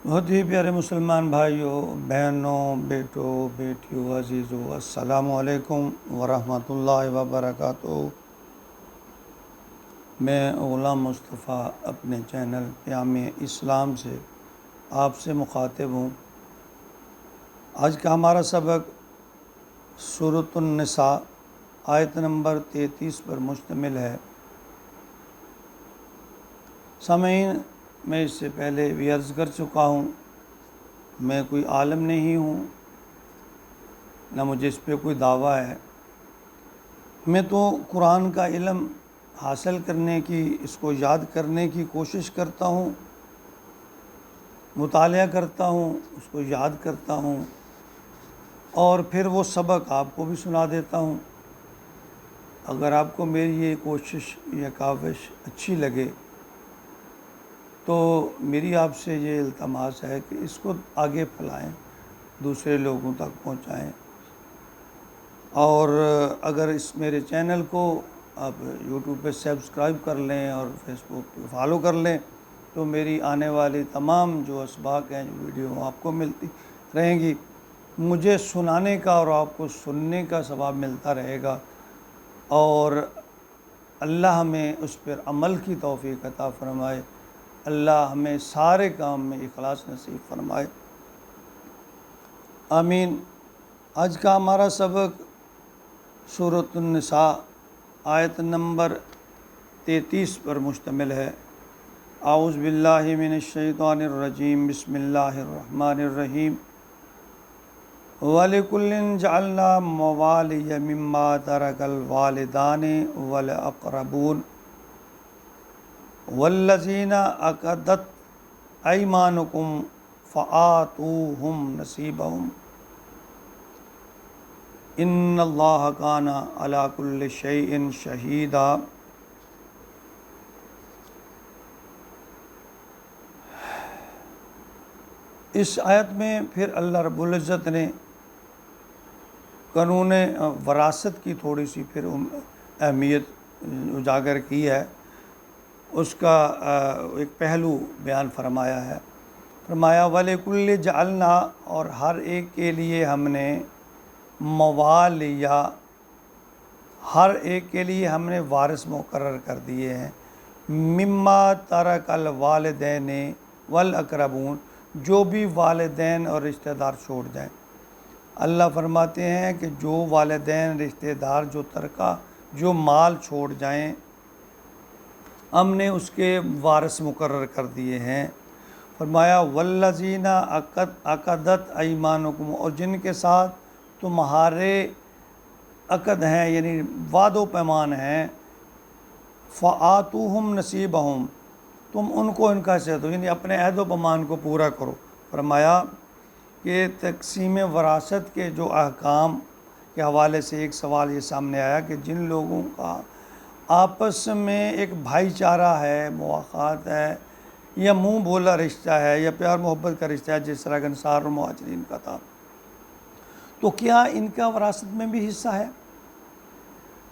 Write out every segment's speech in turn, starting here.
بہت ہی پیارے مسلمان بھائیوں، بہنوں، بیٹوں، بیٹیوں، عزیزوں، السلام علیکم ورحمۃ اللہ وبرکاتہ۔ میں غلام مصطفیٰ اپنے چینل پیام اسلام سے آپ سے مخاطب ہوں۔ آج کا ہمارا سبق سورۃ النساء آیت نمبر 33 پر مشتمل ہے۔ سامعین، میں اس سے پہلے بھی عرض کر چکا ہوں، میں کوئی عالم نہیں ہوں، نہ مجھے اس پہ کوئی دعویٰ ہے۔ میں تو قرآن کا علم حاصل کرنے کی، اس کو یاد کرنے کی کوشش کرتا ہوں، مطالعہ کرتا ہوں، اس کو یاد کرتا ہوں، اور پھر وہ سبق آپ کو بھی سنا دیتا ہوں۔ اگر آپ کو میری یہ کوشش یا کاوش اچھی لگے تو میری آپ سے یہ التماس ہے کہ اس کو آگے پھیلائیں، دوسرے لوگوں تک پہنچائیں، اور اگر اس میرے چینل کو آپ یوٹیوب پہ سبسکرائب کر لیں اور فیس بک پہ فالو کر لیں تو میری آنے والی تمام جو اسباق ہیں، جو ویڈیو آپ کو ملتی رہیں گی، مجھے سنانے کا اور آپ کو سننے کا ثواب ملتا رہے گا، اور اللہ ہمیں اس پر عمل کی توفیق عطا فرمائے۔ اللہ ہمیں سارے کام میں اخلاص نصیب فرمائے، آمین۔ آج کا ہمارا سبق سورۃ النساء آیت نمبر 33 پر مشتمل ہے۔ اعوذ باللہ من الشیطان الرجیم، بسم اللہ الرحمن الرحیم۔ وَلِكُلٍّ جَعَلْنَا مَوَالِيَ مِمَّا تَرَكَ الْوَالِدَانِ وَالْأَقْرَبُونَ وَالَّذِينَ عَقَدَتْ أَيْمَانُكُمْ فَآتُوهُمْ نَصِيبَهُمْ ان اللہ کان علی کل شیء شہیدا۔ اس آیت میں پھر اللہ رب العزت نے قانون وراثت کی تھوڑی سی پھر اہمیت اجاگر کی ہے، اس کا ایک پہلو بیان فرمایا ہے۔ فرمایا وَلِكُلِّ جَعَلْنَا، اور ہر ایک کے لیے ہم نے، موالیہ، ہر ایک کے لیے ہم نے وارث مقرر کر دیے ہیں، مما ترک الوالدین والاقربون، جو بھی والدین اور رشتہ دار چھوڑ جائیں۔ اللہ فرماتے ہیں کہ جو والدین، رشتہ دار جو ترکہ، جو مال چھوڑ جائیں، ہم نے اس کے وارث مقرر کر دیے ہیں۔ فرمایا والذین عقدت ایمانکم، اور جن کے ساتھ تمہارے عقد ہیں، یعنی وعد و پیمان ہیں، فآتوہم نصیبہم، تم ان کو ان کا حصہ دو، یعنی اپنے عہد و پیمان کو پورا کرو۔ فرمایا کہ تقسیم وراثت کے جو احکام کے حوالے سے ایک سوال یہ سامنے آیا کہ جن لوگوں کا آپس میں ایک بھائی چارہ ہے، مواخات ہے، یا منہ بولا رشتہ ہے، یا پیار محبت کا رشتہ ہے، جس طرح کہ انصار اور مہاجرین کا تھا، تو کیا ان کا وراثت میں بھی حصہ ہے؟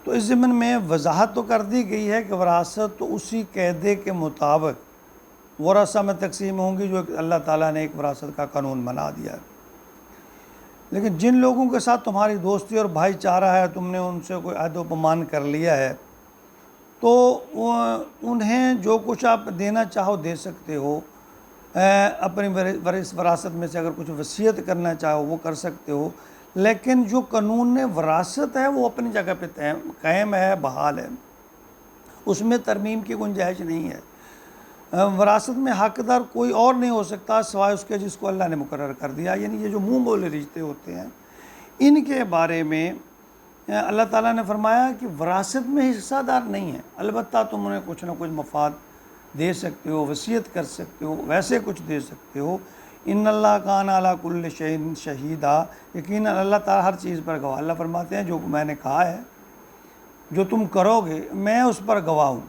تو اس ضمن میں وضاحت تو کر دی گئی ہے کہ وراثت تو اسی قاعدے کے مطابق ورثہ میں تقسیم ہوں گی جو اللہ تعالیٰ نے ایک وراثت کا قانون بنا دیا ہے۔ لیکن جن لوگوں کے ساتھ تمہاری دوستی اور بھائی چارہ ہے، تم نے ان سے کوئی عہد و پیمان کر لیا ہے، تو انہیں جو کچھ آپ دینا چاہو دے سکتے ہو، اپنی وراثت میں سے اگر کچھ وصیت کرنا چاہو وہ کر سکتے ہو، لیکن جو قانون وراثت ہے وہ اپنی جگہ پہ قائم ہے، بحال ہے، اس میں ترمیم کی گنجائش نہیں ہے۔ وراثت میں حقدار کوئی اور نہیں ہو سکتا سوائے اس کے جس کو اللہ نے مقرر کر دیا، یعنی یہ جو منہ بولے رشتے ہوتے ہیں، ان کے بارے میں اللہ تعالیٰ نے فرمایا کہ وراثت میں حصہ دار نہیں ہے، البتہ تم انہیں کچھ نہ کچھ مفاد دے سکتے ہو، وصیت کر سکتے ہو، ویسے کچھ دے سکتے ہو۔ ان اللہ کان علی کل شیء شہیدا، یقیناً اللہ تعالیٰ ہر چیز پر گواہ۔ اللہ فرماتے ہیں جو میں نے کہا ہے، جو تم کرو گے، میں اس پر گواہ ہوں۔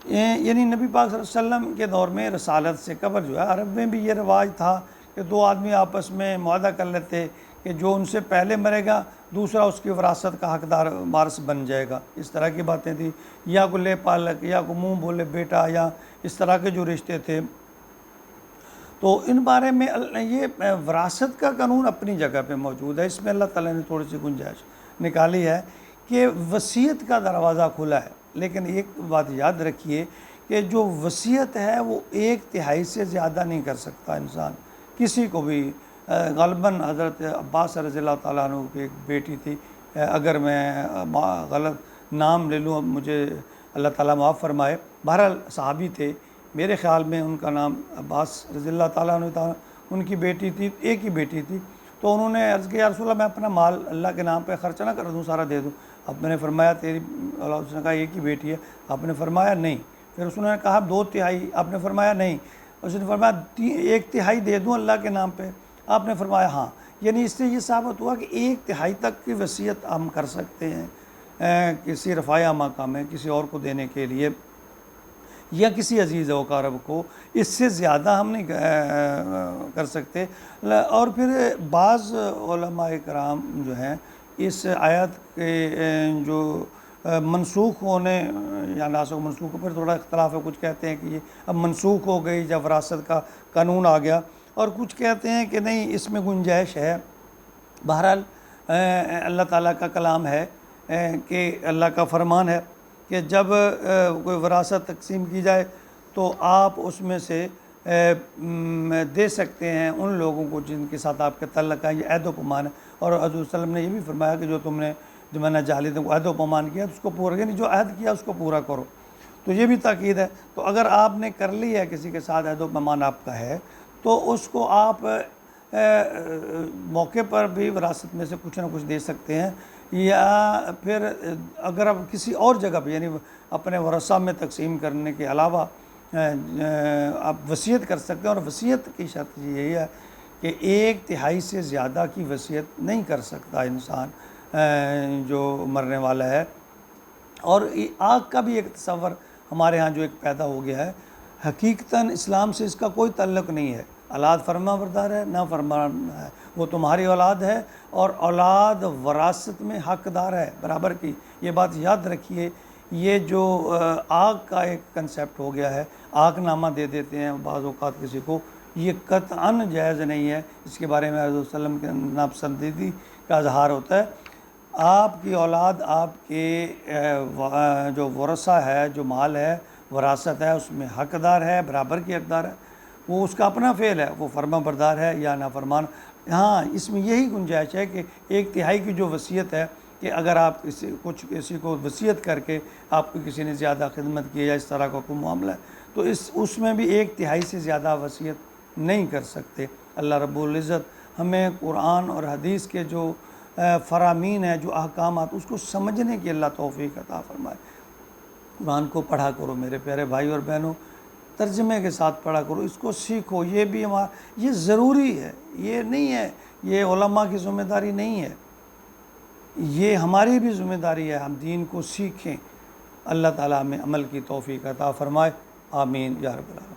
یعنی نبی پاک صلی اللہ علیہ وسلم کے دور میں رسالت سے قبل جو ہے عرب میں بھی یہ رواج تھا کہ دو آدمی آپس میں معاہدہ کر لیتے کہ جو ان سے پہلے مرے گا دوسرا اس کی وراثت کا حقدار وارث بن جائے گا۔ اس طرح کی باتیں تھیں، یا کو لے پالک، یا کو منہ بولے بیٹا، یا اس طرح کے جو رشتے تھے، تو ان بارے میں یہ وراثت کا قانون اپنی جگہ پہ موجود ہے، اس میں اللہ تعالیٰ نے تھوڑی سی گنجائش نکالی ہے کہ وصیت کا دروازہ کھلا ہے، لیکن ایک بات یاد رکھیے کہ جو وصیت ہے وہ 1/3 سے زیادہ نہیں کر سکتا انسان کسی کو بھی۔ غالباً حضرت عباس رضی اللہ تعالیٰ عنہ کی ایک بیٹی تھی، اگر میں غلط نام لے لوں مجھے اللہ تعالیٰ معاف فرمائے، بہرحال صحابی تھے، میرے خیال میں ان کا نام عباس رضی اللہ تعالیٰ عنہ تھا، ان کی بیٹی تھی، ایک ہی بیٹی تھی، تو انہوں نے عرض کیا یا رسول اللہ میں اپنا مال اللہ کے نام پہ خرچہ نہ کر دوں، سارا دے دوں؟ اب میں نے فرمایا تیری اولاد، اس نے کہا ایک ہی بیٹی ہے، آپ نے فرمایا نہیں، پھر اس نے کہا 2/3، آپ نے فرمایا نہیں، اس نے فرمایا 1/3 دے دوں اللہ کے نام پہ، آپ نے فرمایا ہاں۔ یعنی اس سے یہ ثابت ہوا کہ 1/3 تک کی وصیت ہم کر سکتے ہیں کسی رفاع مقام میں کسی اور کو دینے کے لیے، یا کسی عزیز و اقارب کو، اس سے زیادہ ہم نہیں کر سکتے۔ اور پھر بعض علماء کرام جو ہیں اس آیت کے جو منسوخ ہونے یا ناسخ منسوخ پر تھوڑا اختلاف ہے، کچھ کہتے ہیں کہ یہ اب منسوخ ہو گئی جب وراثت کا قانون آ گیا، اور کچھ کہتے ہیں کہ نہیں اس میں گنجائش ہے۔ بہرحال اللہ تعالیٰ کا کلام ہے کہ اللہ کا فرمان ہے کہ جب کوئی وراثت تقسیم کی جائے تو آپ اس میں سے دے سکتے ہیں ان لوگوں کو جن کے ساتھ آپ کے تعلق ہے، یہ عہد و پیمان ہے۔ اور حضور صلی اللہ علیہ وسلم نے یہ بھی فرمایا کہ جو تم نے زمانہ جاہلیت کو عہد و پیمان کیا تو اس کو پورا، یعنی جو عہد کیا اس کو پورا کرو، تو یہ بھی تاکید ہے۔ تو اگر آپ نے کر لی ہے کسی کے ساتھ عہد و پیمان آپ کا ہے تو اس کو آپ موقع پر بھی وراثت میں سے کچھ نہ کچھ دے سکتے ہیں، یا پھر اگر آپ کسی اور جگہ پہ یعنی اپنے ورثہ میں تقسیم کرنے کے علاوہ آپ وصیت کر سکتے ہیں، اور وصیت کی شرط یہی ہے کہ 1/3 سے زیادہ کی وصیت نہیں کر سکتا انسان جو مرنے والا ہے۔ اور آگ کا بھی ایک تصور ہمارے ہاں جو ایک پیدا ہو گیا ہے، حقیقتاً اسلام سے اس کا کوئی تعلق نہیں ہے، اولاد فرما بردار ہے نہ فرما ہے، وہ تمہاری اولاد ہے، اور اولاد وراثت میں حقدار ہے برابر کی۔ یہ بات یاد رکھیے، یہ جو آگ کا ایک کنسیپٹ ہو گیا ہے، آگ نامہ دے دیتے ہیں بعض اوقات کسی کو، یہ قطعاً جائز نہیں ہے، اس کے بارے میں حضرت صلی اللہ علیہ وسلم کے ناپسندیدگی کا اظہار ہوتا ہے۔ آپ کی اولاد آپ کے جو ورثہ ہے، جو مال ہے، وراثت ہے، اس میں حقدار ہے، برابر کی حقدار ہے، وہ اس کا اپنا فعل ہے، وہ فرما بردار ہے یا نافرمان۔ ہاں اس میں یہی گنجائش ہے کہ 1/3 کی جو وصیت ہے کہ اگر آپ کسی کو وصیت کر کے آپ کو کسی نے زیادہ خدمت کی یا اس طرح کا کوئی معاملہ ہے تو اس میں بھی 1/3 سے زیادہ وصیت نہیں کر سکتے۔ اللہ رب العزت ہمیں قرآن اور حدیث کے جو فرامین ہیں، جو احکامات، اس کو سمجھنے کی اللہ توفیق عطا فرمائے۔ قرآن کو پڑھا کرو میرے پیارے بھائی اور بہنوں، ترجمے کے ساتھ پڑھا کرو، اس کو سیکھو، یہ ضروری ہے، یہ نہیں ہے، یہ علماء کی ذمہ داری نہیں ہے، یہ ہماری بھی ذمہ داری ہے، ہم دین کو سیکھیں۔ اللہ تعالیٰ ہمیں عمل کی توفیق عطا فرمائے، آمین یا رب العالمین۔